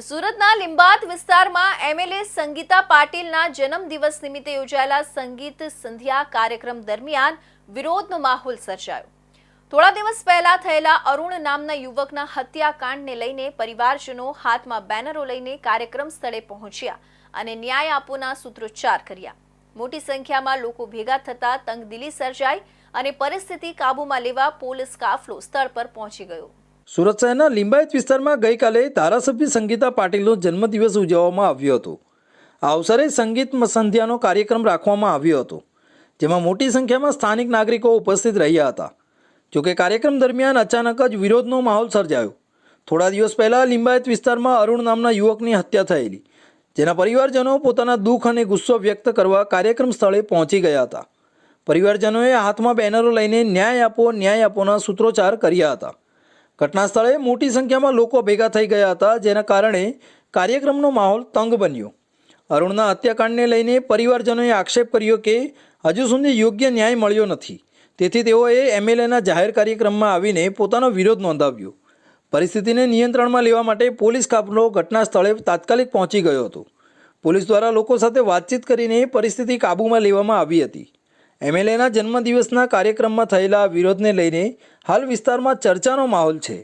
સુરતના લિંબાયત વિસ્તારમાં એમએલએ સંગીતા પાટીલના જન્મદિવસ નિમિત્તે યોજાયેલા સંગીત સંધ્યા કાર્યક્રમ દરમિયાન વિરોધનો માહોલ સર્જાયો. થોડા દિવસ પહેલા થયેલા અરુણ નામના યુવકના હત્યાકાંડને લઈને પરિવારજનો હાથમાં બેનરો લઈને કાર્યક્રમ સ્થળે પહોંચ્યા અને ન્યાય આપોના સૂત્રોચ્ચાર કર્યા. મોટી સંખ્યામાં લોકો ભેગા થતા તંગદિલી સર્જાઈ અને પરિસ્થિતિ કાબૂમાં લેવા પોલીસ કાફલો સ્થળ પર પહોંચી ગયો. સુરત શહેરના લિંબાયત વિસ્તારમાં ગઈકાલે ધારાસભ્ય સંગીતા પાટીલનો જન્મદિવસ ઉજવવામાં આવ્યો હતો. આ અવસરે સંગીત સંધ્યાનો કાર્યક્રમ રાખવામાં આવ્યો હતો, જેમાં મોટી સંખ્યામાં સ્થાનિક નાગરિકો ઉપસ્થિત રહ્યા હતા. જોકે કાર્યક્રમ દરમિયાન અચાનક જ વિરોધનો માહોલ સર્જાયો. થોડા દિવસ પહેલાં લિંબાયત વિસ્તારમાં અરુણ નામના યુવકની હત્યા થયેલી, જેના પરિવારજનો પોતાના દુઃખ અને ગુસ્સો વ્યક્ત કરવા કાર્યક્રમ સ્થળે પહોંચી ગયા હતા. પરિવારજનોએ હાથમાં બેનરો લઈને ન્યાય આપોના સૂત્રોચ્ચાર કર્યા હતા. ઘટના સ્થળે મોટી સંખ્યામાં લોકો ભેગા થઈ ગયા હતા, જેના કારણે કાર્યક્રમનો માહોલ તંગ બન્યો. અરુણના હત્યાકાંડને લઈને પરિવારજનોએ આક્ષેપ કર્યો કે હજુ સુધી યોગ્ય ન્યાય મળ્યો નથી. તેથી તેઓએ એમએલએના જાહેર કાર્યક્રમમાં આવીને પોતાનો વિરોધ નોંધાવ્યો. પરિસ્થિતિને નિયંત્રણમાં લેવા માટે પોલીસ કાફલો ઘટના સ્થળે તાત્કાલિક પહોંચી ગયો હતો. પોલીસ દ્વારા લોકો સાથે વાતચીત કરીને પરિસ્થિતિ કાબૂમાં લેવામાં આવી હતી. એમએલએના જન્મદિવસના કાર્યક્રમમાં થયેલા વિરોધને લઈને હાલ વિસ્તારમાં ચર્ચાનો માહોલ છે.